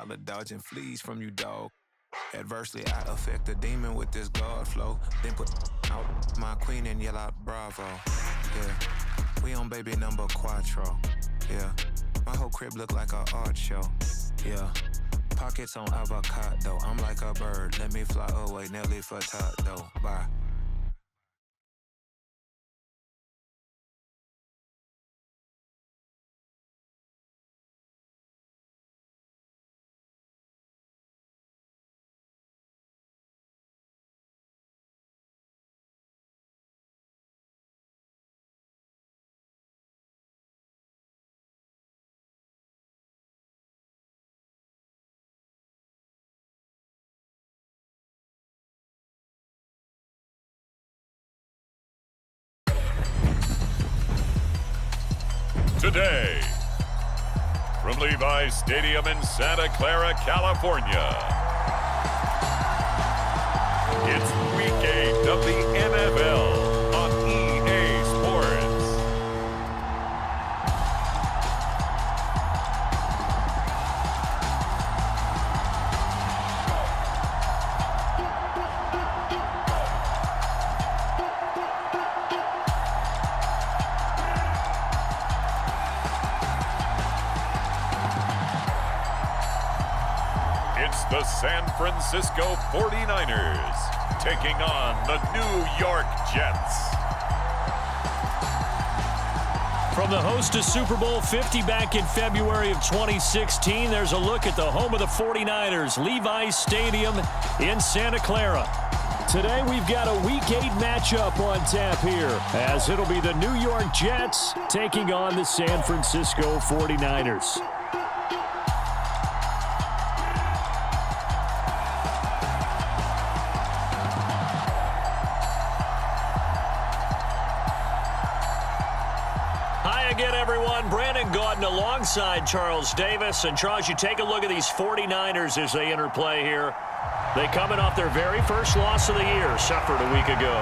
the dodging fleas from you, dog. Adversely, I affect the demon with this guard flow. Then put out my queen and yell out bravo. Yeah, we on baby number quattro. Yeah, my whole crib look like a art show. Yeah, pockets on avocado. I'm like a bird. Let me fly away, Nelly Furtado. Bye. Today, from Levi's Stadium in Santa Clara, California, it's Week 8 of the NFL on EA Sports. It's the San Francisco 49ers taking on the New York Jets. From the host to Super Bowl 50 back in February of 2016, there's a look at the home of the 49ers, Levi's Stadium in Santa Clara. Today we've got a Week 8 matchup on tap here, as it'll be the New York Jets taking on the San Francisco 49ers. Again, everyone, Brandon Gaudin alongside Charles Davis. And Charles, you take a look at these 49ers as they enter play here. They coming off their very first loss of the year, suffered a week ago.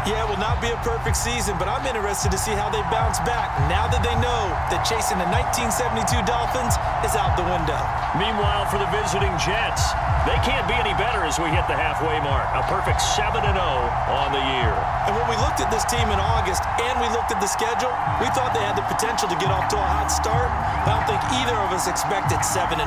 Yeah, it will not be a perfect season, but I'm interested to see how they bounce back now that they know that chasing the 1972 Dolphins is out the window. Meanwhile, for the visiting Jets, they can't be any better as we hit the halfway mark. A perfect 7-0 on the year. And when we looked at this team in August and we looked at the schedule, we thought they had the potential to get off to a hot start, but I don't think either of us expected 7-0.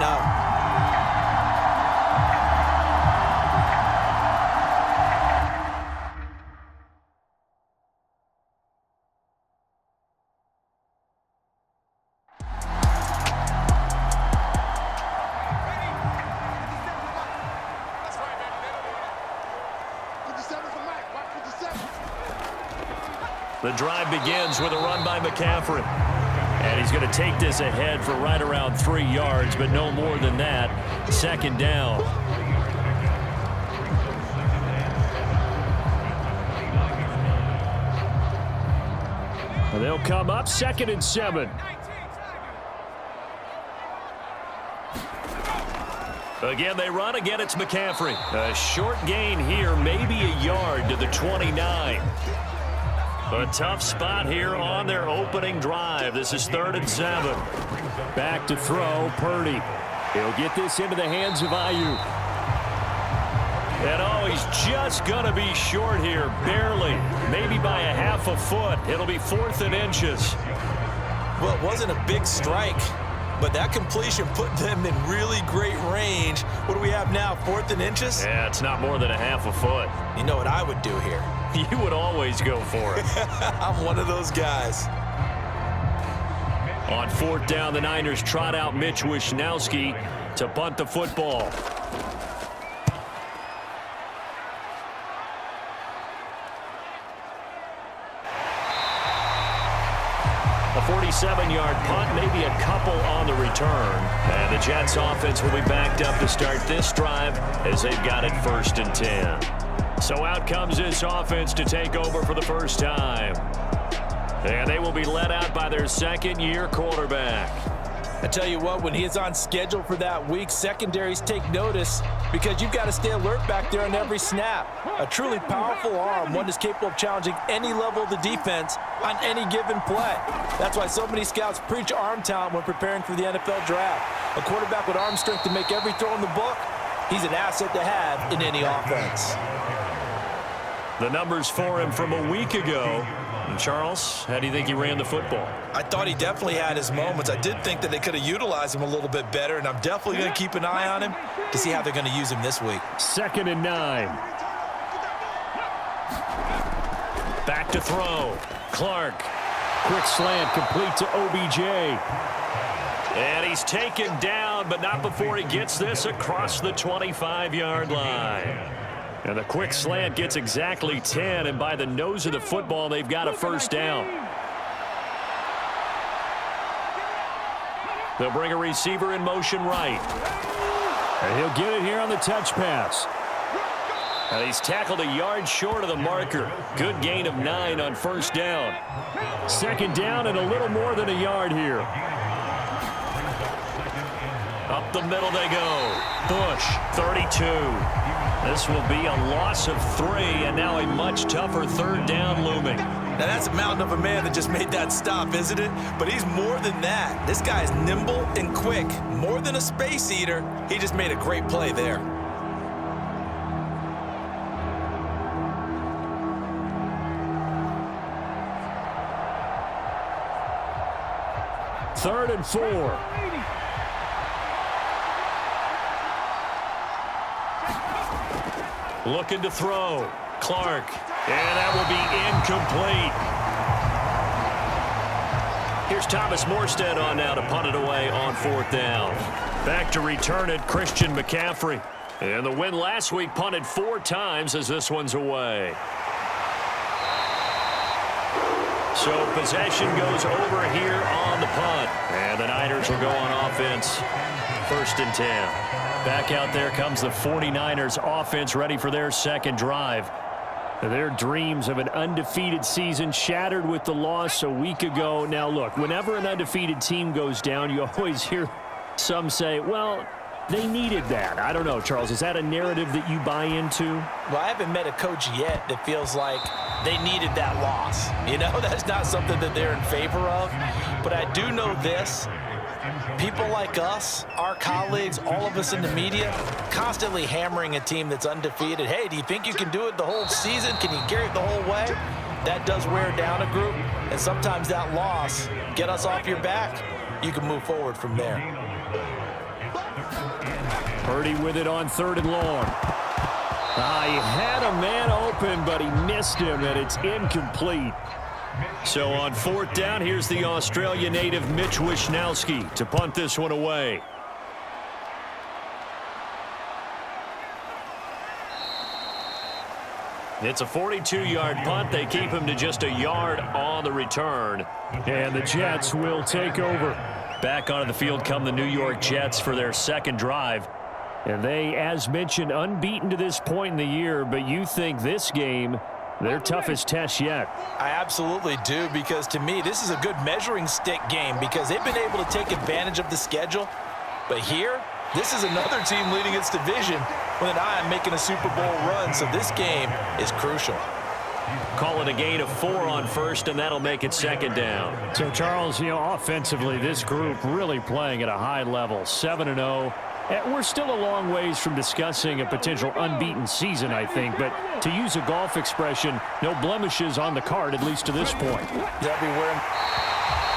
The drive begins with a run by McCaffrey. And he's going to take this ahead for right around 3 yards, but no more than that. Second down. And they'll come up 2nd and 7. Again, they run. Again, it's McCaffrey. A short gain here, maybe a yard to the 29. A tough spot here on their opening drive. This is 3rd and 7. Back to throw, Purdy. He'll get this into the hands of Ayuk. And oh, he's just going to be short here, barely. Maybe by a half a foot. It'll be 4th and inches. Well, it wasn't a big strike, but that completion put them in really great range. What do we have now, 4th and inches? Yeah, it's not more than a half a foot. You know what I would do here? You would always go for it. I'm one of those guys. On 4th down, the Niners trot out Mitch Wishnowsky to punt the football. A 47-yard punt, maybe a couple on the return. And the Jets offense will be backed up to start this drive as they've got it 1st and 10. So out comes this offense to take over for the first time. And they will be led out by their second-year quarterback. I tell you what, when he is on schedule for that week, secondaries take notice because you've got to stay alert back there on every snap. A truly powerful arm, one that's capable of challenging any level of the defense on any given play. That's why so many scouts preach arm talent when preparing for the NFL draft. A quarterback with arm strength to make every throw in the book, he's an asset to have in any offense. The numbers for him from a week ago. And Charles, how do you think he ran the football? I thought he definitely had his moments. I did think that they could have utilized him a little bit better, and I'm definitely going to keep an eye on him to see how they're going to use him this week. 2nd and 9. Back to throw. Clark. Quick slant complete to OBJ. And he's taken down, but not before he gets this across the 25-yard line. And the quick slant gets exactly 10, and by the nose of the football, they've got a first down. They'll bring a receiver in motion right. And he'll get it here on the touch pass. And he's tackled a yard short of the marker. Good gain of 9 on first down. 2nd down and a little more than a yard here. Up the middle they go. Bush, 32. This will be a loss of 3, and now a much tougher 3rd down looming. Now that's a mountain of a man that just made that stop, isn't it? But he's more than that. This guy's nimble and quick. More than a space eater, he just made a great play there. Third and 4. Looking to throw. Clark. And that will be incomplete. Here's Thomas Morstead on now to punt it away on 4th down. Back to return it, Christian McCaffrey. And the win last week punted 4 times as this one's away. So possession goes over here on the punt. And the Niners will go on offense. 1st and 10. Back out there comes the 49ers offense ready for their 2nd drive. Their dreams of an undefeated season shattered with the loss a week ago. Now look, whenever an undefeated team goes down, you always hear some say, well, they needed that. I don't know, Charles, is that a narrative that you buy into? Well, I haven't met a coach yet that feels like they needed that loss. You know, that's not something that they're in favor of. But I do know this. People like us, our colleagues, all of us in the media, constantly hammering a team that's undefeated. Hey, do you think you can do it the whole season? Can you carry it the whole way? That does wear down a group, and sometimes that loss, get us off your back, you can move forward from there. Purdy with it on 3rd and long. He had a man open, but he missed him, and it's incomplete. So on 4th down, here's the Australia native Mitch Wishnowsky to punt this one away. It's a 42-yard punt. They keep him to just a yard on the return. And the Jets will take over. Back onto the field come the New York Jets for their 2nd drive. And they, as mentioned, unbeaten to this point in the year, but you think this game their toughest test yet. I absolutely do, because to me, this is a good measuring stick game because they've been able to take advantage of the schedule. But here, this is another team leading its division with an eye on making a Super Bowl run, so this game is crucial. Call it a gain of 4 on 1st, and that'll make it 2nd down. So, Charles, you know, offensively, this group really playing at a high level, 7-0. We're still a long ways from discussing a potential unbeaten season, I think. But to use a golf expression, no blemishes on the card, at least to this point. Everywhere.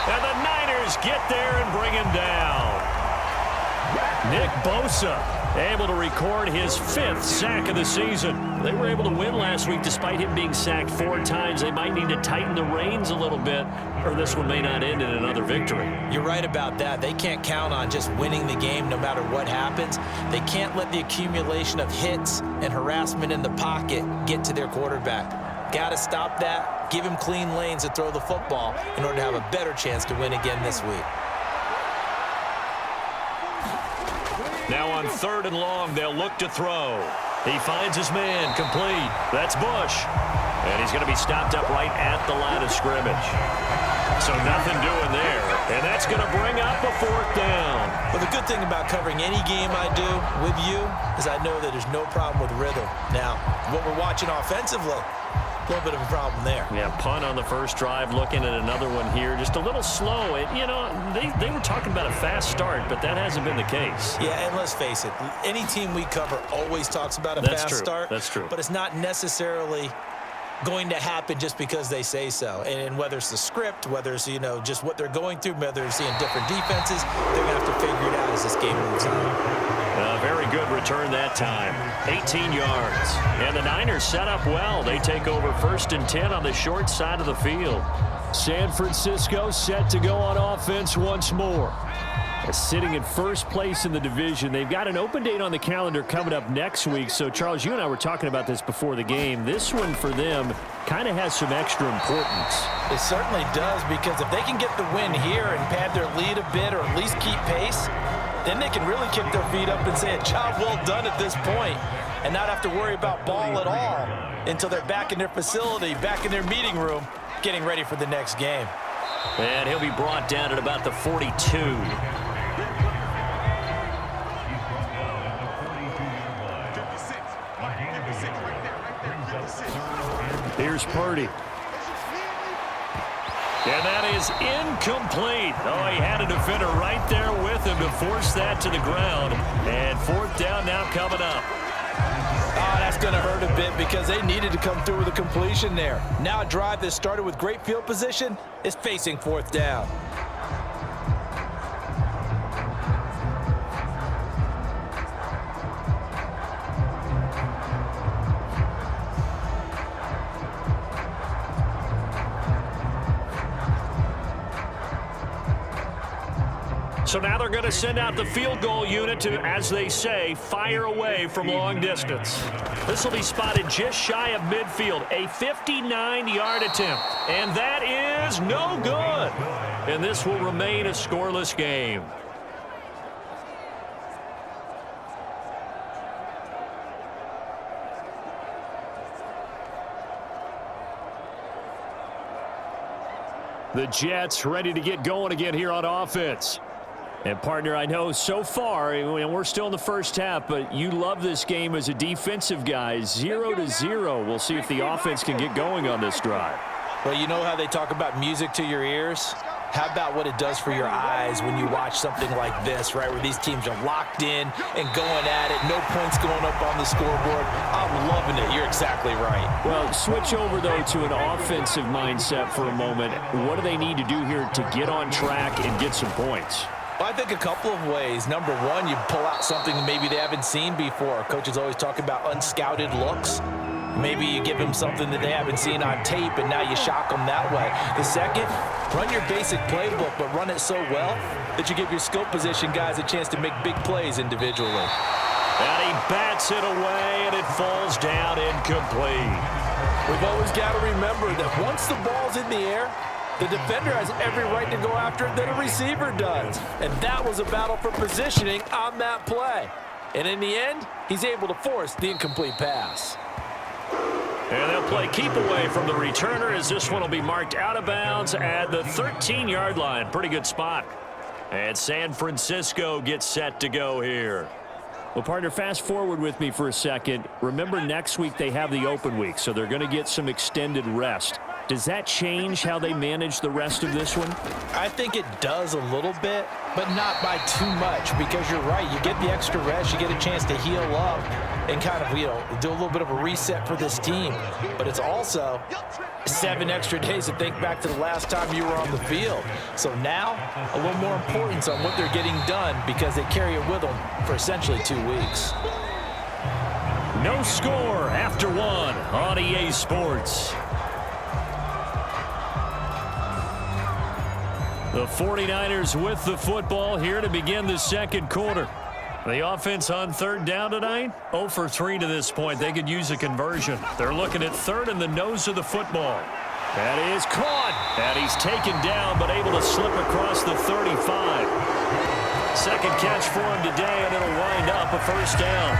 And the Niners get there and bring him down. Nick Bosa able to record his 5th sack of the season. They were able to win last week despite him being sacked 4 times. They might need to tighten the reins a little bit, or this one may not end in another victory. You're right about that. They can't count on just winning the game no matter what happens. They can't let the accumulation of hits and harassment in the pocket get to their quarterback. Got to stop that, give him clean lanes to throw the football in order to have a better chance to win again this week. Now on 3rd and long, they'll look to throw. He finds his man, complete. That's Bush. And he's going to be stopped up right at the line of scrimmage. So nothing doing there. And that's going to bring up a 4th down. Well, the good thing about covering any game I do with you is I know that there's no problem with rhythm. Now, what we're watching offensively, a little bit of a problem there. Yeah, punt on the first drive, looking at another one here. Just a little slow. They were talking about a fast start, but that hasn't been the case. Yeah, and let's face it, any team we cover always talks about a fast start. That's true. But it's not necessarily going to happen just because they say so. And whether it's the script, whether it's, just what they're going through, whether it's seeing different defenses, they're going to have to figure it out as this game moves on. Very good return that time. 18 yards. And the Niners set up well. They take over 1st and 10 on the short side of the field. San Francisco set to go on offense once more. Sitting in first place in the division. They've got an open date on the calendar coming up next week. So, Charles, you and I were talking about this before the game. This one for them kind of has some extra importance. It certainly does, because if they can get the win here and pad their lead a bit or at least keep pace, then they can really kick their feet up and say a job well done at this point and not have to worry about ball at all until they're back in their facility, back in their meeting room, getting ready for the next game. And he'll be brought down at about the 42. Here's Purdy. And that is incomplete. Oh, he had a defender right there with him to force that to the ground. And 4th down now coming up. Oh, that's going to hurt a bit because they needed to come through with a completion there. Now a drive that started with great field position is facing 4th down. So now they're going to send out the field goal unit to, as they say, fire away from long distance. This will be spotted just shy of midfield, a 59-yard attempt. And that is no good. And this will remain a scoreless game. The Jets ready to get going again here on offense. And, partner, I know so far, and we're still in the first half, but you love this game as a defensive guy. 0-0. We'll see if the offense can get going on this drive. Well, you know how they talk about music to your ears? How about what it does for your eyes when you watch something like this, right, where these teams are locked in and going at it, no points going up on the scoreboard? I'm loving it. You're exactly right. Well, switch over, though, to an offensive mindset for a moment. What do they need to do here to get on track and get some points? Well, I think a couple of ways. Number one, you pull out something that maybe they haven't seen before. Coaches always talk about unscouted looks. Maybe you give them something that they haven't seen on tape, and now you shock them that way. The second, run your basic playbook, but run it so well that you give your skill position guys a chance to make big plays individually. And he bats it away, and it falls down incomplete. We've always got to remember that once the ball's in the air, the defender has every right to go after it that a receiver does. And that was a battle for positioning on that play. And in the end, he's able to force the incomplete pass. And they'll play keep away from the returner as this one will be marked out of bounds at the 13-yard line. Pretty good spot. And San Francisco gets set to go here. Well, partner, fast forward with me for a second. Remember, next week they have the open week, so they're going to get some extended rest. Does that change how they manage the rest of this one? I think it does a little bit, but not by too much, because you're right. You get the extra rest. You get a chance to heal up and kind of, do a little bit of a reset for this team. But it's also 7 extra days to think back to the last time you were on the field. So now, a little more importance on what they're getting done because they carry it with them for essentially 2 weeks. No score after one on EA Sports. The 49ers with the football here to begin the second quarter. The offense on third down tonight, 0 for 3 to this point. They could use a conversion. They're looking at third in the nose of the football. That is caught. And he's taken down, but able to slip across the 35. Second catch for him today, and it'll wind up a first down.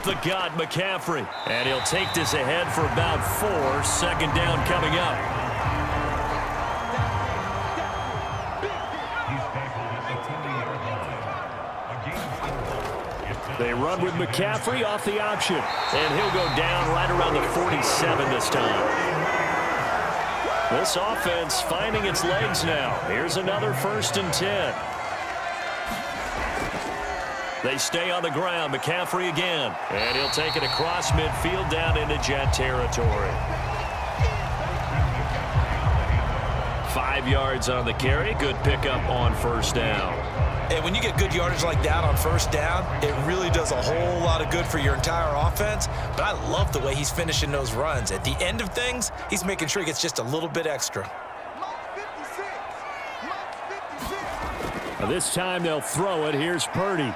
the gut, McCaffrey. And he'll take this ahead for about 4. 2nd down coming up. They run with McCaffrey off the option. And he'll go down right around the 47 this time. This offense finding its legs now. Here's another 1st and 10. They stay on the ground. McCaffrey again. And he'll take it across midfield down into Jet territory. 5 yards on the carry. Good pickup on 1st down. And when you get good yardage like that on 1st down, it really does a whole lot of good for your entire offense. But I love the way he's finishing those runs. At the end of things, he's making sure he gets just a little bit extra. Now this time they'll throw it. Here's Purdy.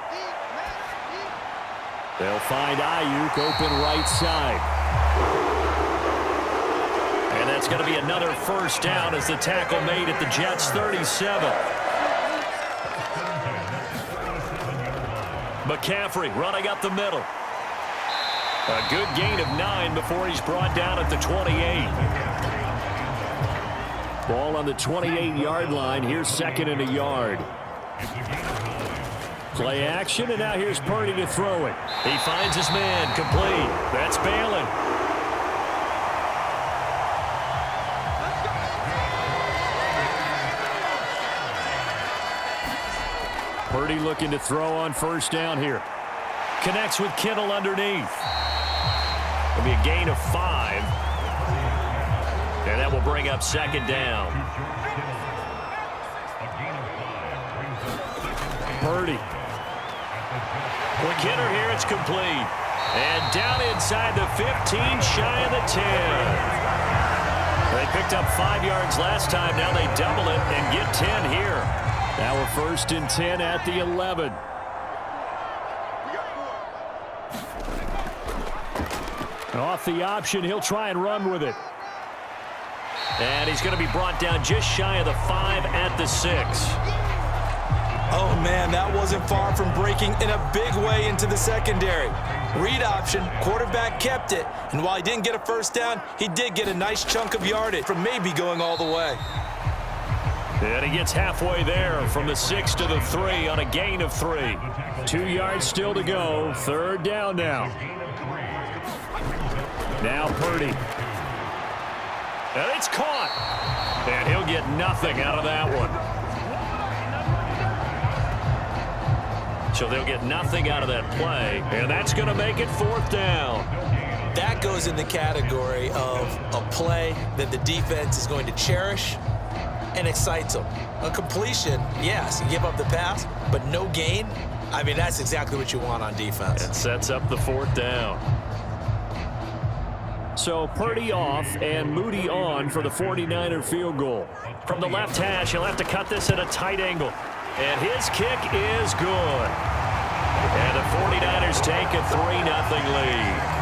They'll find Ayuk open right side. And that's going to be another 1st down as the tackle made at the Jets' 37. McCaffrey running up the middle. A good gain of 9 before he's brought down at the 28. Ball on the 28-yard line. Here's 2nd and a yard. Play action, and now here's Purdy to throw it. He finds his man, complete. That's Balin. Purdy looking to throw on 1st down here. Connects with Kittle underneath. It'll be a gain of 5. And that will bring up 2nd down. Purdy. Quick hitter here, it's complete. And down inside the 15, shy of the 10. They picked up 5 yards last time. Now they double it and get 10 here. Now we're 1st and 10 at the 11. Off the option, he'll try and run with it. And he's going to be brought down just shy of the 5 at the 6. Oh, man, that wasn't far from breaking in a big way into the secondary. Read option, quarterback kept it, and while he didn't get a 1st down, he did get a nice chunk of yardage from maybe going all the way. And he gets halfway there from the 6 to the 3 on a gain of 3. 2 yards still to go. 3rd down now. Now Purdy. And it's caught. And he'll get nothing out of that one. So they'll get nothing out of that play. And that's going to make it 4th down. That goes in the category of a play that the defense is going to cherish and excites them. A completion, yes, you give up the pass, but no gain. I mean, that's exactly what you want on defense. And sets up the 4th down. So Purdy off and Moody on for the 49er field goal. From the left hash, he'll have to cut this at a tight angle. And his kick is good. And the 49ers take a 3-0 lead.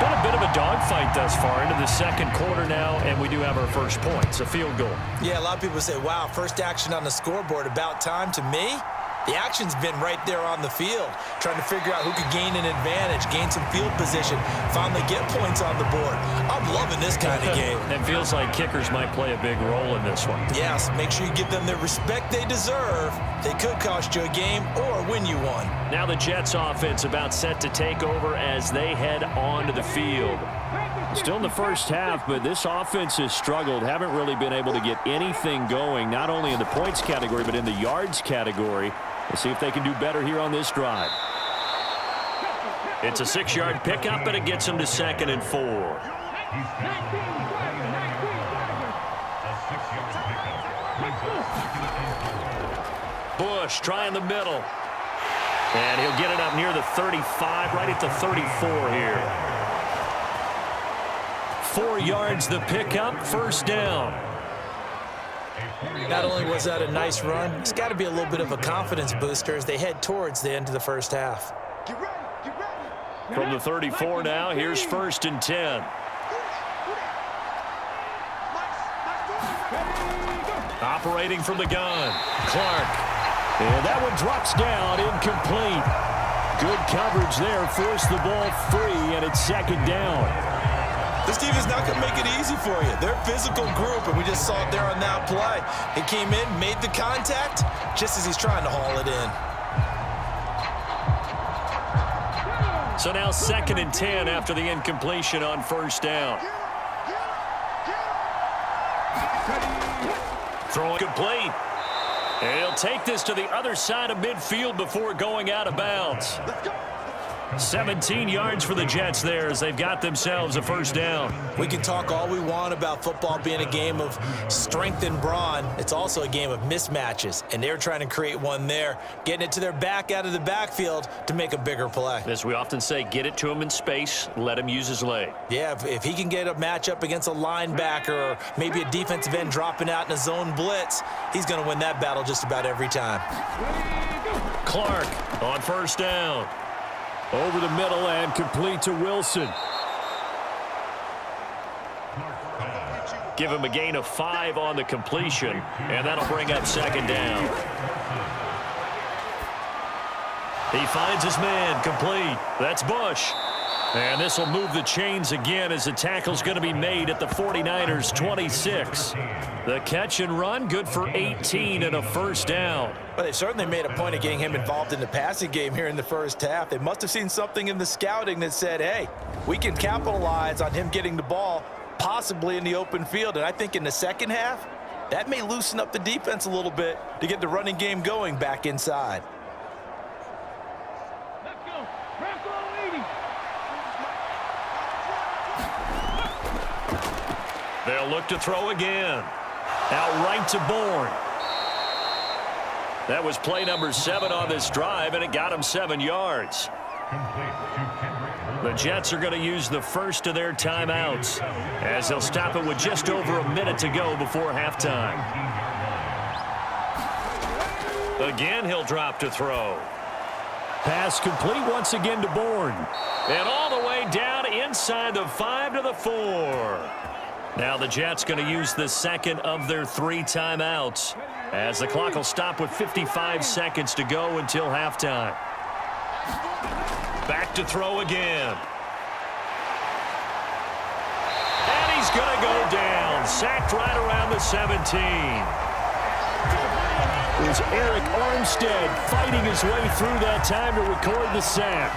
Been a bit of a dogfight thus far into the 2nd quarter now, and we do have our first point. It's a field goal. Yeah, a lot of people say, wow, first action on the scoreboard, about time. To me, the action's been right there on the field, trying to figure out who could gain an advantage, gain some field position, finally get points on the board. I'm loving this kind of game. It feels like kickers might play a big role in this one. Yes, make sure you give them the respect they deserve. They could cost you a game or win you one. Now the Jets offense about set to take over as they head onto the field. Still in the first half, but this offense has struggled. Haven't really been able to get anything going, not only in the points category, but in the yards category. We'll see if they can do better here on this drive. It's a 6-yard pickup, but it gets them to 2nd and 4. Bush trying the middle. And he'll get it up near the 35, right at the 34 here. 4 yards the pickup, 1st down. Not only was that a nice run, it's got to be a little bit of a confidence booster as they head towards the end of the first half. From the 34 now, here's 1st and 10. Operating from the gun, Clark. And that one drops down, incomplete. Good coverage there, forced the ball free, and it's second down. This team is not going to make it easy for you. They're a physical group, and we just saw it there on that play. He came in, made the contact, just as he's trying to haul it in. So now 2nd and 10 after the incompletion on first down. Throw complete. And he'll take this to the other side of midfield before going out of bounds. 17 yards for the Jets there as they've got themselves a first down. We can talk all we want about football being a game of strength and brawn. It's also a game of mismatches, and they're trying to create one there, getting it to their back out of the backfield to make a bigger play. As we often say, get it to him in space, let him use his leg. Yeah, if he can get a matchup against a linebacker or maybe a defensive end dropping out in a zone blitz, he's going to win that battle just about every time. Clark on first down. Over the middle and complete to Wilson. Give him a gain of 5 on the completion, and that'll bring up second down. He finds his man, complete. That's Bush. And this will move the chains again as the tackle's going to be made at the 49ers 26. The catch and run, good for 18 and a first down. Well, they certainly made a point of getting him involved in the passing game here in the first half. They must have seen something in the scouting that said, hey, we can capitalize on him getting the ball possibly in the open field. And I think in the second half, that may loosen up the defense a little bit to get the running game going back inside. They'll look to throw again. Out right to Bourne. That was play number 7 on this drive, and it got him 7 yards. The Jets are going to use the first of their timeouts as they'll stop it with just over a minute to go before halftime. Again, he'll drop to throw. Pass complete once again to Bourne. And all the way down inside the 5 to the 4. Now the Jets going to use the second of their 3 timeouts as the clock will stop with 55 seconds to go until halftime. Back to throw again. And he's going to go down. Sacked right around the 17. It was Eric Armstead fighting his way through that time to record the sack.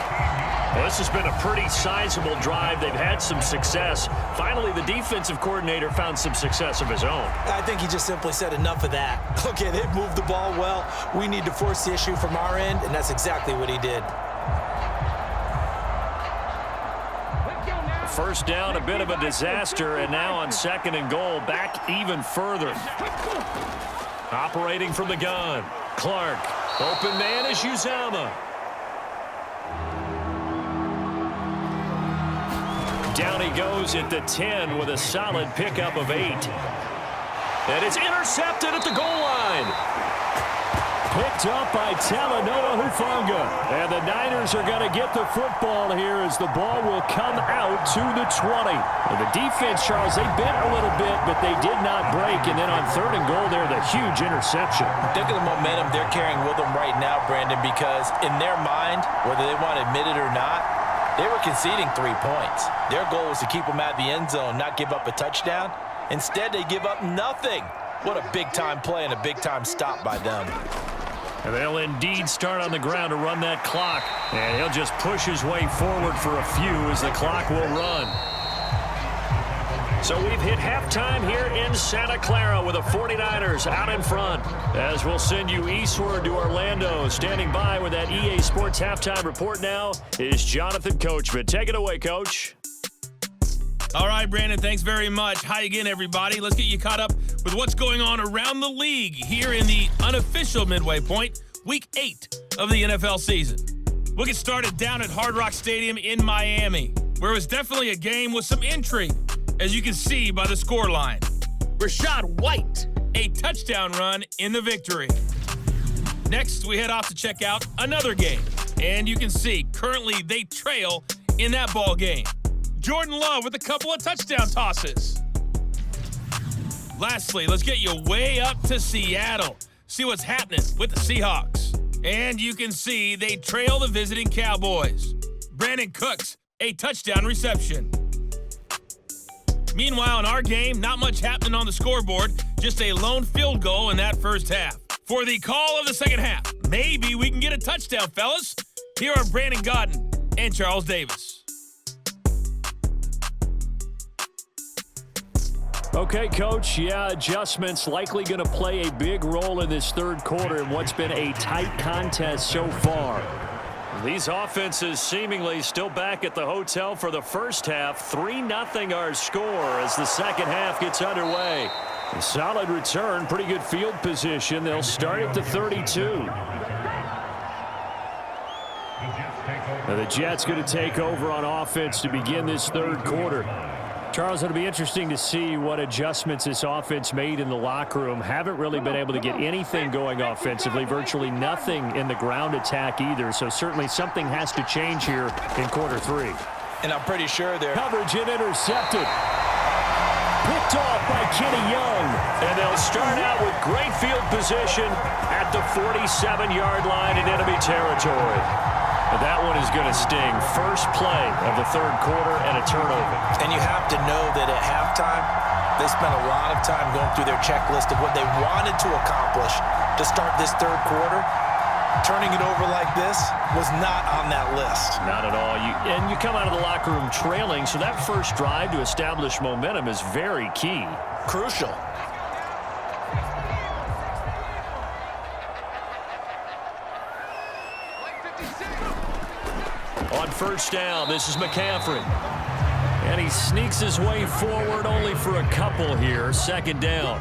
Well, this has been a pretty sizable drive. They've had some success. Finally, the defensive coordinator found some success of his own. I think he just simply said enough of that. Okay, they've moved the ball well. We need to force the issue from our end, and that's exactly what he did. First down, a bit of a disaster, and now on 2nd and goal, back even further. Operating from the gun, Clark. Open man is Uzama. Down he goes at the 10 with a solid pickup of 8. And it's intercepted at the goal line. Picked up by Talanoa Hufanga. And the Niners are going to get the football here as the ball will come out to the 20. And the defense, Charles, they bent a little bit, but they did not break. And then on 3rd and goal there, the huge interception. Think of the momentum they're carrying with them right now, Brandon, because in their mind, whether they want to admit it or not, they were conceding 3 points. Their goal was to keep them out of the end zone, not give up a touchdown. Instead, they give up nothing. What a big-time play and a big-time stop by them. And they'll indeed start on the ground to run that clock. And he'll just push his way forward for a few as the clock will run. So we've hit halftime here in Santa Clara with the 49ers out in front. As we'll send you eastward to Orlando. Standing by with that EA Sports halftime report now is Jonathan Coachman. Take it away, Coach. All right, Brandon, thanks very much. Hi again, everybody. Let's get you caught up with what's going on around the league here in the unofficial midway point, Week 8 of the NFL season. We'll get started down at Hard Rock Stadium in Miami, where it was definitely a game with some intrigue, as you can see by the scoreline. Rashad White, a touchdown run in the victory. Next, we head off to check out another game, and you can see currently they trail in that ball game. Jordan Love with a couple of touchdown tosses. Lastly, let's get you way up to Seattle. see what's happening with the Seahawks. And you can see they trail the visiting Cowboys. Brandon Cooks, a touchdown reception. Meanwhile, in our game, not much happening on the scoreboard, just a lone field goal in that first half. For the call of the second half, maybe we can get a touchdown, fellas. Here are Brandon Godden and Charles Davis. Okay, Coach, adjustments likely going to play a big role in this third quarter in what's been a tight contest so far. These offenses seemingly still back at the hotel for the first half. 3-0 our score as the second half gets underway. A solid return, pretty good field position. They'll start at the 32. Now the Jets going to take over on offense to begin this third quarter. Charles, it'll be interesting to see what adjustments this offense made in the locker room. Haven't really been able to get anything going offensively, virtually nothing in the ground attack either. So certainly something has to change here in quarter three. And I'm pretty sure they're coverage and intercepted. Picked off by Kenny Young. And they'll start out with great field position at the 47-yard line in enemy territory. But that one is going to sting. First play of the third quarter and a turnover. And you have to know that at halftime, they spent a lot of time going through their checklist of what they wanted to accomplish to start this third quarter. Turning it over like this was not on that list. Not at all. And you come out of the locker room trailing, so that first drive to establish momentum is very key. Crucial. On first down, this is McCaffrey. And he sneaks his way forward only for a couple here. Second down.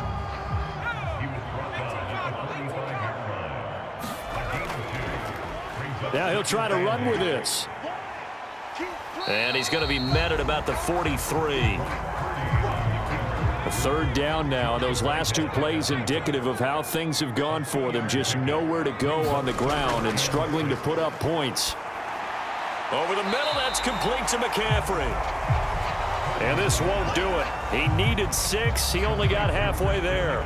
Now he'll try to run with this. And he's going to be met at about the 43. A third down now. Those last two plays indicative of how things have gone for them. Just nowhere to go on the ground and struggling to put up points. Over the middle, that's complete to McCaffrey. And this won't do it. He needed 6. He only got halfway there.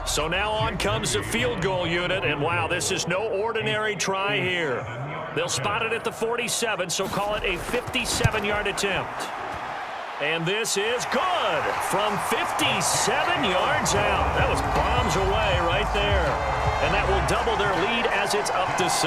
So now on comes the field goal unit, and wow, this is no ordinary try here. They'll spot it at the 47, so call it a 57-yard attempt. And this is good from 57 yards out. That was bombs away right there. And that will double their lead as it's up to 6.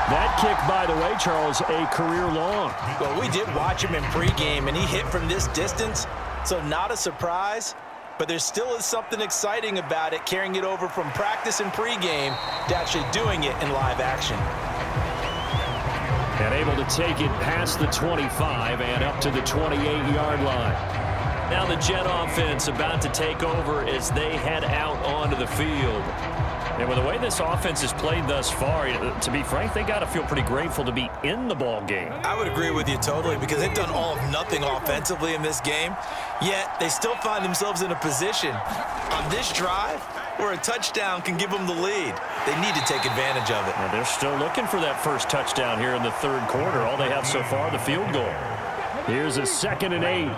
That kick, by the way, Charles, a career long. Well, we did watch him in pregame, and he hit from this distance. So not a surprise, but there still is something exciting about it, carrying it over from practice and pregame to actually doing it in live action. And able to take it past the 25 and up to the 28-yard line. Now the Jet offense about to take over as they head out onto the field. And with the way this offense has played thus far, to be frank, they got to feel pretty grateful to be in the ball game. I would agree with you totally because they've done all of nothing offensively in this game, yet they still find themselves in a position on this drive where a touchdown can give them the lead. They need to take advantage of it. Now they're still looking for that first touchdown here in the third quarter. All they have so far, the field goal. Here's a 2nd and 8.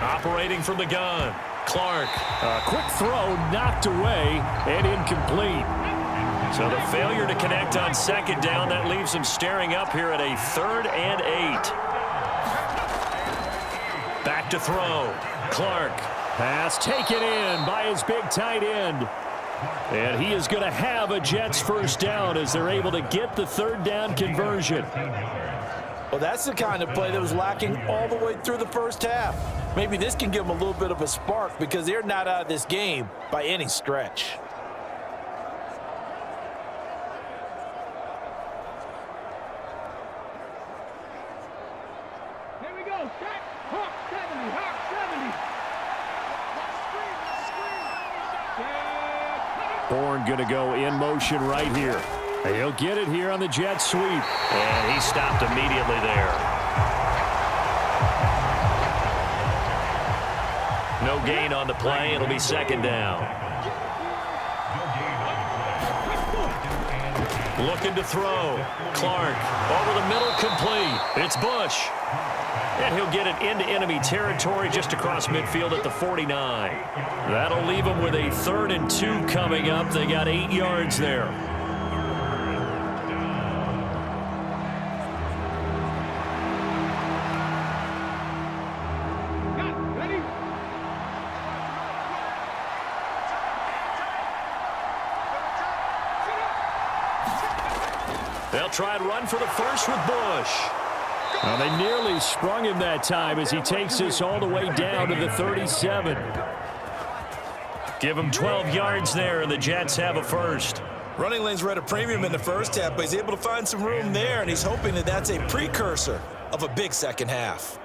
Operating from the gun. Clark, a quick throw knocked away and incomplete. So the failure to connect on second down, that leaves him staring up here at a 3rd and 8. Back to throw. Clark, pass taken in by his big tight end. And he is going to have a Jets first down as they're able to get the 3rd down conversion. Well, that's the kind of play that was lacking all the way through the first half. Maybe this can give them a little bit of a spark because they're not out of this game by any stretch. Bourne going to go in motion right here. He'll get it here on the jet sweep. And he stopped immediately there. No gain on the play. It'll be second down. Looking to throw. Clark over the middle, complete. It's Bush. And he'll get it into enemy territory just across midfield at the 49. That'll leave them with a 3rd and 2 coming up. They got 8 yards there. They'll try and run for the first with Bush. Well, they nearly sprung him that time as he takes this all the way down to the 37. Give him 12 yards there, and the Jets have a first. Running lanes were at a premium in the first half, but he's able to find some room there, and he's hoping that that's a precursor of a big second half.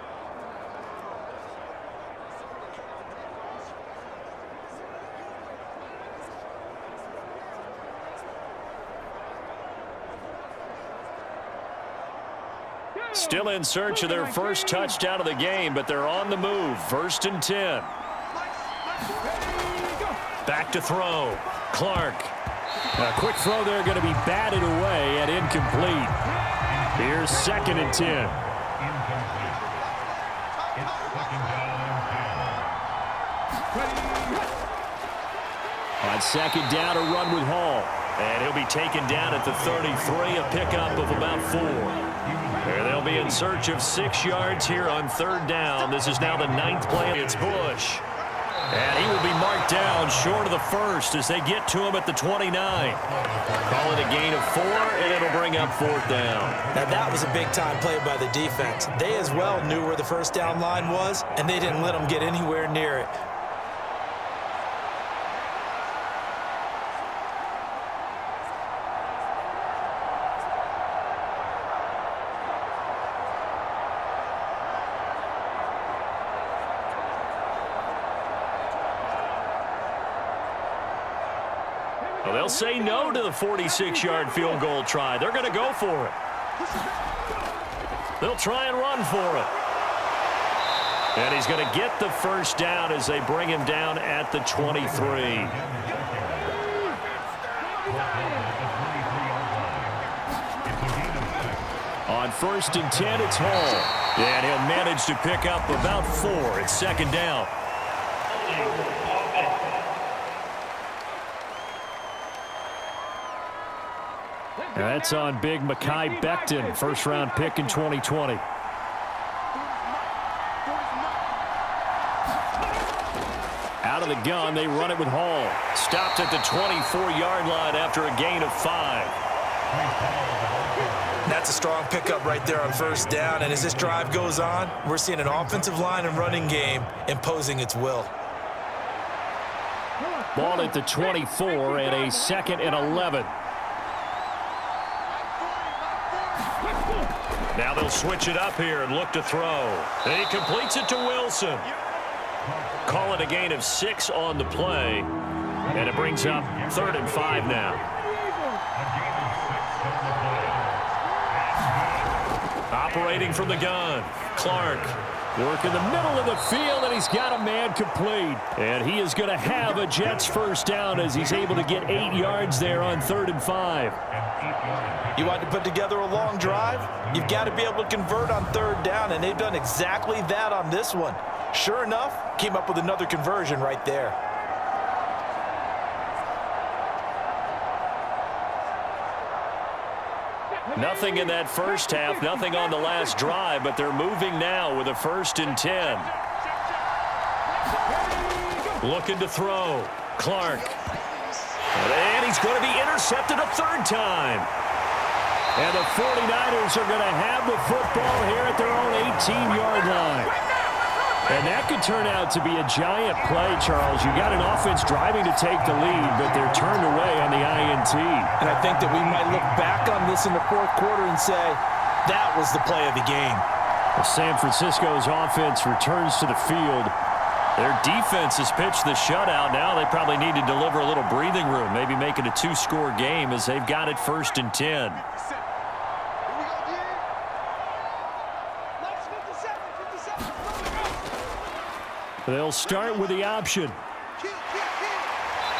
Still in search of their first touchdown of the game, but they're on the move. 1st and 10. Back to throw. Clark. A quick throw there going to be batted away and incomplete. Here's 2nd and 10. On 2nd down, a run with Hall. And he'll be taken down at the 33, a pickup of about 4. There they'll be in search of 6 yards here on 3rd down. This is now the 9th play. It's Bush. And he will be marked down short of the first as they get to him at the 29. Call it a gain of 4, and it'll bring up 4th down. Now that was a big-time play by the defense. They as well knew where the first down line was, and they didn't let them get anywhere near it. Well, they'll say no to the 46-yard field goal try. They're going to go for it. They'll try and run for it. And he's going to get the first down as they bring him down at the 23. On 1st and 10, it's Hall. And he'll manage to pick up about 4. It's 2nd down. That's on big Mekhi Becton, first-round pick in 2020. Out of the gun, they run it with Hall. Stopped at the 24-yard line after a gain of 5. That's a strong pickup right there on 1st down, and as this drive goes on, we're seeing an offensive line and running game imposing its will. Ball at the 24 and a 2nd and 11. Now they'll switch it up here and look to throw. And he completes it to Wilson. Call it a gain of 6 on the play. And it brings up 3rd and 5 now. Operating from the gun. Clark. Work in the middle of the field, and he's got a man complete. And he is going to have a Jets first down as he's able to get 8 yards there on 3rd and 5. You want to put together a long drive? You've got to be able to convert on 3rd down, and they've done exactly that on this one. Sure enough, came up with another conversion right there. Nothing in that first half, nothing on the last drive, but they're moving now with a 1st and 10. Looking to throw. Clark. And he's going to be intercepted a 3rd time. And the 49ers are going to have the football here at their own 18-yard line. And that could turn out to be a giant play, Charles. You got an offense driving to take the lead, but they're turned away on the INT. And I think that we might look back on this in the 4th quarter and say, that was the play of the game. Well, San Francisco's offense returns to the field. Their defense has pitched the shutout. Now they probably need to deliver a little breathing room, maybe make it a 2-score game as they've got it 1st and 10. They'll start with the option.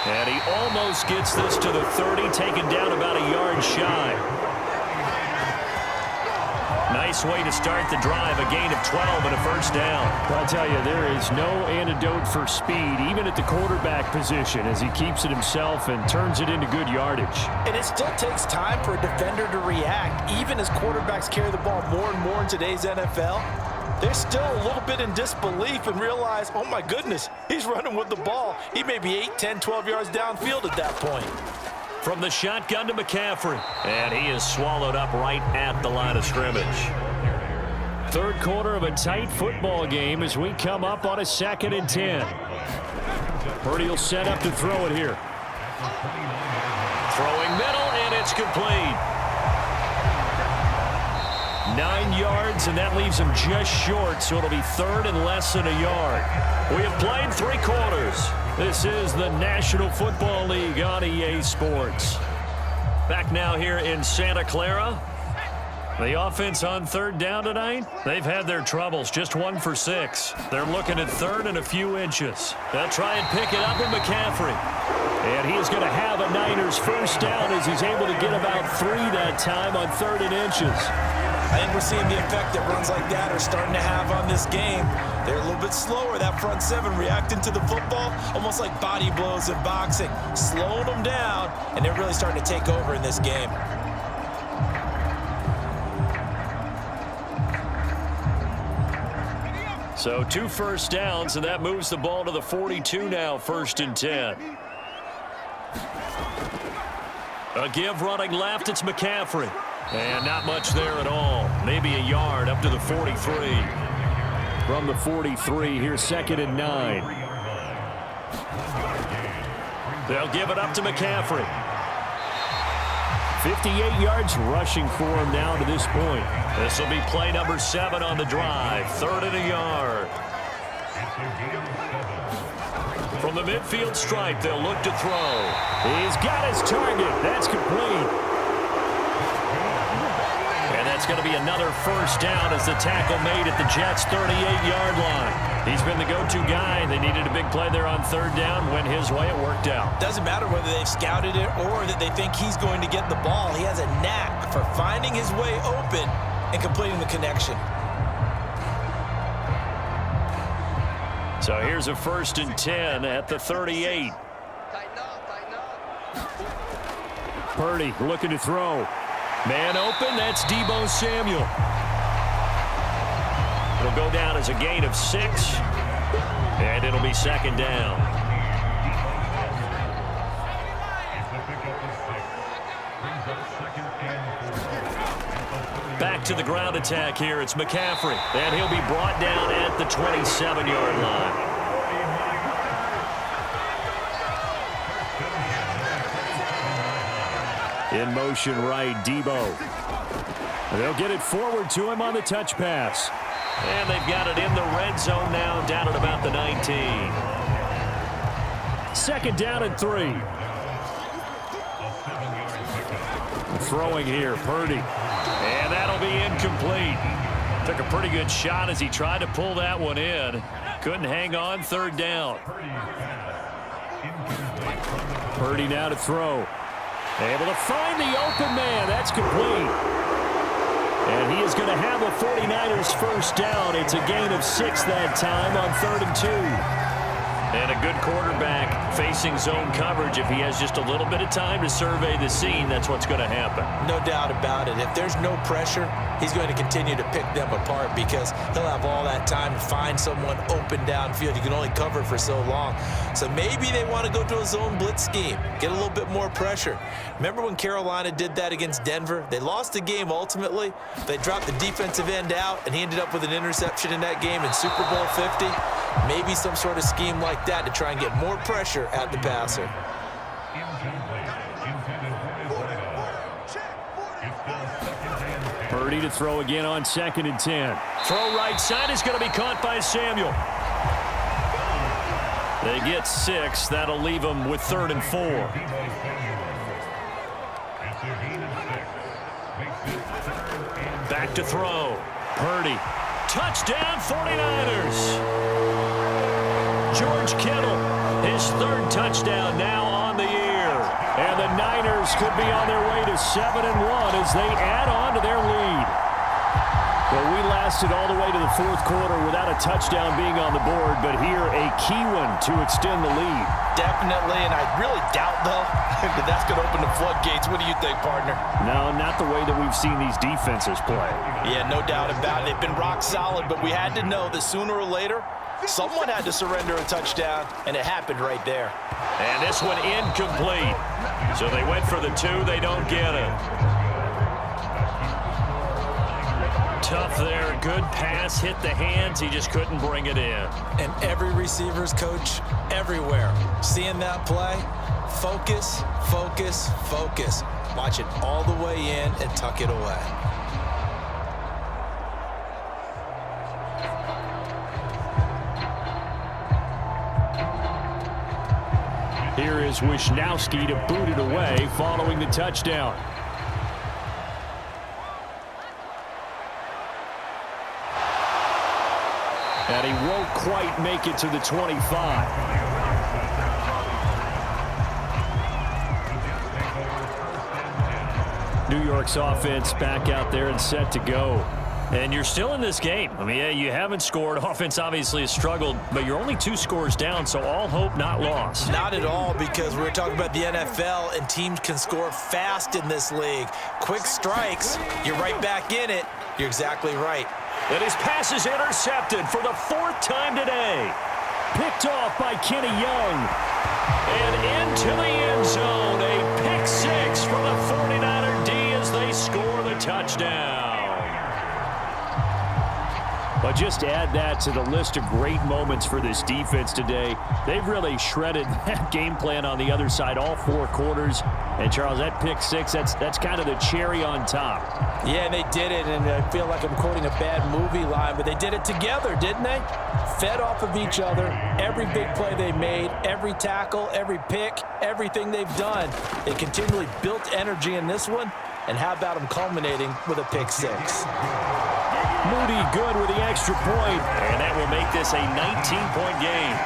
And he almost gets this to the 30, taken down about a yard shy. Nice way to start the drive, a gain of 12 and a 1st down. I'll tell you, there is no antidote for speed, even at the quarterback position, as he keeps it himself and turns it into good yardage. And it still takes time for a defender to react. Even as quarterbacks carry the ball more and more in today's NFL, they're still a little bit in disbelief and realize, oh my goodness, he's running with the ball. He may be 8, 10, 12 yards downfield at that point. From the shotgun to McCaffrey. And he is swallowed up right at the line of scrimmage. 3rd quarter of a tight football game as we come up on a 2nd and 10. Purdy will set up to throw it here. Throwing middle, and it's complete. 9 yards, and that leaves him just short, so it'll be 3rd and less than a yard. We have played 3 quarters. This is the National Football League on EA Sports. Back now here in Santa Clara. The offense on 3rd down tonight, they've had their troubles, just 1 for 6. They're looking at 3rd and a few inches. They'll try and pick it up with McCaffrey. And he is going to have a Niners 1st down as he's able to get about 3 that time on 3rd and inches. I think we're seeing the effect that runs like that are starting to have on this game. They're a little bit slower, that front 7 reacting to the football, almost like body blows in boxing, slowing them down, and they're really starting to take over in this game. So 2 1st downs, and that moves the ball to the 42 now, 1st and 10. A give running left, it's McCaffrey. And not much there at all. Maybe a yard up to the 43. From the 43, here's 2nd and 9. They'll give it up to McCaffrey. 58 yards rushing for him now to this point. This will be play number 7 on the drive. 3rd and a yard. From the midfield stripe, they'll look to throw. He's got his target. That's complete. And that's going to be another 1st down as the tackle made at the Jets' 38-yard line. He's been the go-to guy. They needed a big play there on 3rd down. Went his way. It worked out. Doesn't matter whether they've scouted it or that they think he's going to get the ball. He has a knack for finding his way open and completing the connection. So here's a 1st and 10 at the 38. Purdy looking to throw. Man open, that's Deebo Samuel. It'll go down as a gain of 6, and it'll be 2nd down. Back to the ground attack here. It's McCaffrey, and he'll be brought down at the 27-yard line. In motion right, Deebo. They'll get it forward to him on the touch pass. And they've got it in the red zone now, down at about the 19. 2nd down and 3. Throwing here, Purdy. And that'll be incomplete. Took a pretty good shot as he tried to pull that one in. Couldn't hang on, 3rd down. Purdy now to throw. Able to find the open man. That's complete. And he is going to have a 49ers 1st down. It's a gain of 6 that time on 3rd and 2. And a good quarterback facing zone coverage. If he has just a little bit of time to survey the scene, that's what's going to happen. No doubt about it. If there's no pressure, he's going to continue to pick them apart because he'll have all that time to find someone open downfield. You can only cover for so long. So maybe they want to go to a zone blitz scheme, get a little bit more pressure. Remember when Carolina did that against Denver? They lost the game ultimately. They dropped the defensive end out, and he ended up with an interception in that game in Super Bowl 50. Maybe some sort of scheme like that to try and get more pressure at the passer. Purdy to throw again on 2nd and 10. Throw right side is going to be caught by Samuel. They get 6. That'll leave them with 3rd and 4. Back to throw. Purdy. Touchdown 49ers. George Kittle, his 3rd touchdown now on the year. And the Niners could be on their way to 7-1 as they add on to their lead. Well, we lasted all the way to the 4th quarter without a touchdown being on the board, but here a key one to extend the lead. Definitely, and I really doubt, though, that that's going to open the floodgates. What do you think, partner? No, not the way that we've seen these defenses play. Yeah, no doubt about it. They've been rock solid, but we had to know that sooner or later, someone had to surrender a touchdown, and it happened right there. And this one incomplete. So they went for the 2. They don't get it. Tough there. Good pass. Hit the hands. He just couldn't bring it in. And every receiver's coach everywhere. Seeing that play, focus, focus, focus. Watch it all the way in and tuck it away. Here is Wisnowski to boot it away following the touchdown. And he won't quite make it to the 25. New York's offense back out there and set to go. And you're still in this game. I mean, yeah, you haven't scored. Offense obviously has struggled, but you're only 2 scores down, so all hope not lost. Not at all, because we're talking about the NFL, and teams can score fast in this league. Quick strikes, you're right back in it. You're exactly right. And his pass is intercepted for the 4th time today. Picked off by Kenny Young. And into the end zone. A pick 6 for the 49er D as they score the touchdown. But just add that to the list of great moments for this defense today. They've really shredded that game plan on the other side all 4 quarters. And, Charles, that pick 6, that's kind of the cherry on top. Yeah, they did it, and I feel like I'm quoting a bad movie line, but they did it together, didn't they? Fed off of each other, every big play they made, every tackle, every pick, everything they've done. They continually built energy in this one, and how about them culminating with a pick 6? Moody good with the extra point. And that will make this a 19-point game.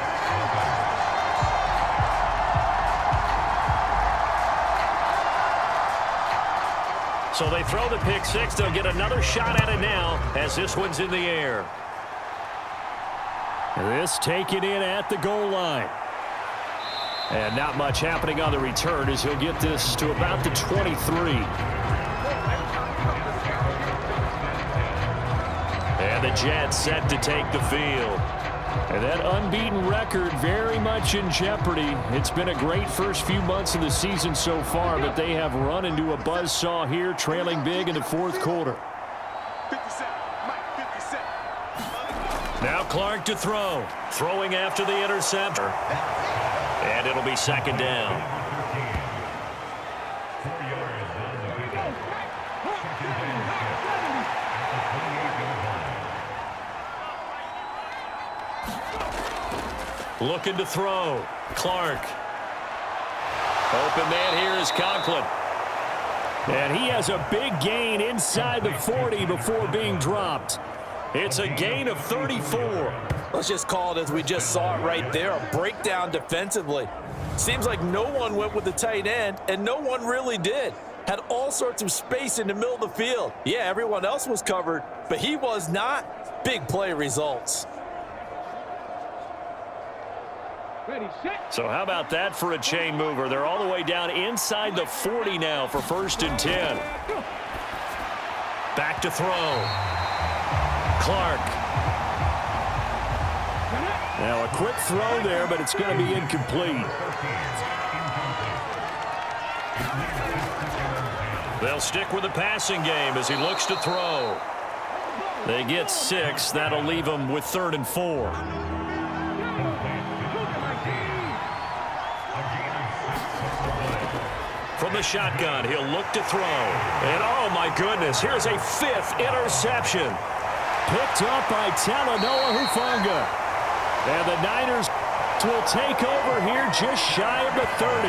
So they throw the pick 6. They'll get another shot at it now as this one's in the air. This taken in at the goal line. And not much happening on the return as he'll get this to about the 23. And the Jets set to take the field. And that unbeaten record very much in jeopardy. It's been a great first few months of the season so far, but they have run into a buzzsaw here, trailing big in the 4th quarter. Now Clark to throw. Throwing after the interceptor. And it'll be 2nd down. Looking to throw. Clark. Open man here is Conklin. And he has a big gain inside the 40 before being dropped. It's a gain of 34. Let's just call it as we just saw it right there, a breakdown defensively. Seems like no one went with the tight end, and no one really did. Had all sorts of space in the middle of the field. Yeah, everyone else was covered, but he was not. Big play results. So how about that for a chain mover? They're all the way down inside the 40 now for 1st and 10. Back to throw. Clark. Now a quick throw there, but it's going to be incomplete. They'll stick with the passing game as he looks to throw. They get 6. That'll leave them with 3rd and 4. From the shotgun, he'll look to throw. And oh my goodness, here's a 5th interception. Picked up by Talanoa Hufanga. And the Niners left will take over here just shy of the 30.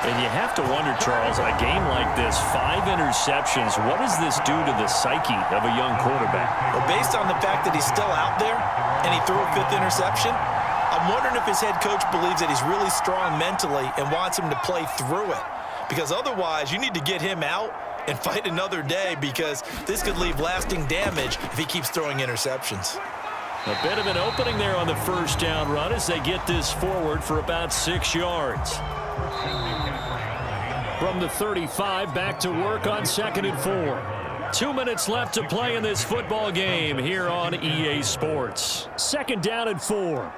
And you have to wonder, Charles, in a game like this, 5 interceptions, what does this do to the psyche of a young quarterback? Well, based on the fact that he's still out there and he threw a 5th interception, I'm wondering if his head coach believes that he's really strong mentally and wants him to play through it. Because otherwise, you need to get him out and fight another day, because this could leave lasting damage if he keeps throwing interceptions. A bit of an opening there on the first down run as they get this forward for about 6 yards. From the 35, back to work on 2nd and 4. 2 minutes left to play in this football game here on EA Sports. 2nd down and 4.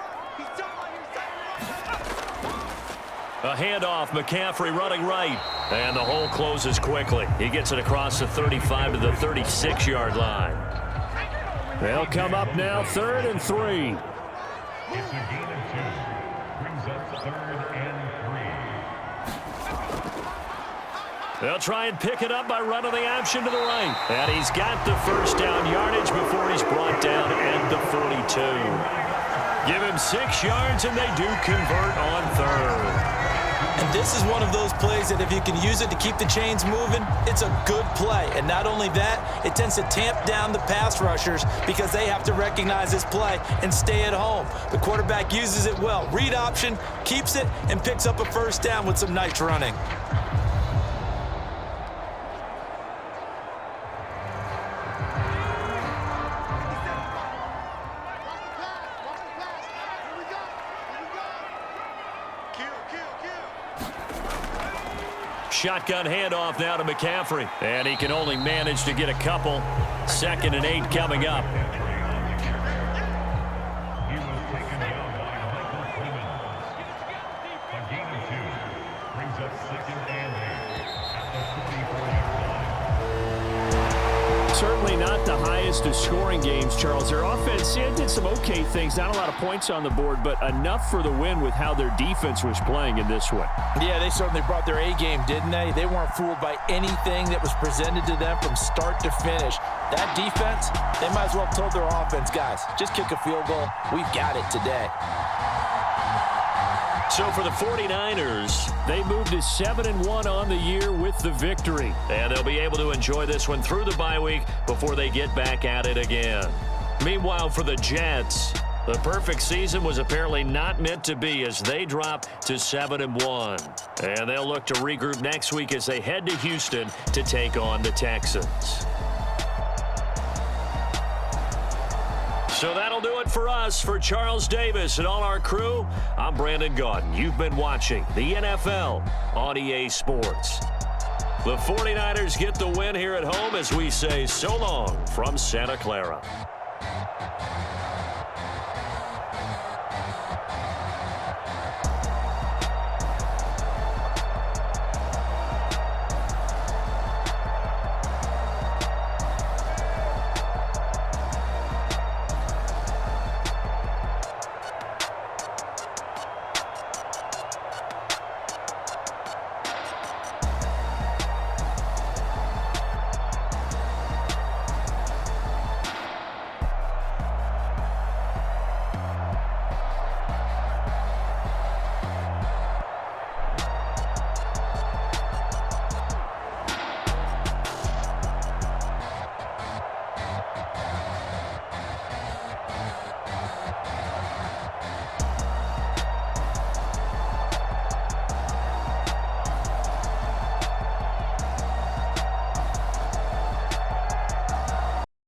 A handoff, McCaffrey running right. And the hole closes quickly. He gets it across the 35 to the 36-yard line. They'll come up now 3rd and 3. It's a gain of 2. Brings up 3rd and 3. They'll try and pick it up by running the option to the right. And he's got the first down yardage before he's brought down at the 42. Give him 6 yards, and they do convert on 3rd. And this is one of those plays that if you can use it to keep the chains moving, it's a good play. And not only that, it tends to tamp down the pass rushers because they have to recognize this play and stay at home. The quarterback uses it well. Read option, keeps it, and picks up a first down with some nice running. Shotgun handoff now to McCaffrey. And he can only manage to get a couple. 2nd and 8 coming up. He was taken down by Michael Clemens. A gain of 2. Brings up 2nd and 8 at the 44-yard line. Certainly not the highest of scoring games, Charles. Their offense did some okay things. Not a lot of points on the board, but enough for the win with how their defense was playing in this one. Yeah, they certainly brought their A game, didn't they? They weren't fooled by anything that was presented to them from start to finish. That defense, they might as well have told their offense, guys, just kick a field goal. We've got it today. So for the 49ers, they moved to 7-1 on the year with the victory. and they'll be able to enjoy this one through the bye week before they get back at it again. Meanwhile, for the Jets, the perfect season was apparently not meant to be as they drop to 7-1. And they'll look to regroup next week as they head to Houston to take on the Texans. So that'll do it for us. For Charles Davis and all our crew, I'm Brandon Gaudin. You've been watching the NFL on EA Sports. The 49ers get the win here at home as we say so long from Santa Clara.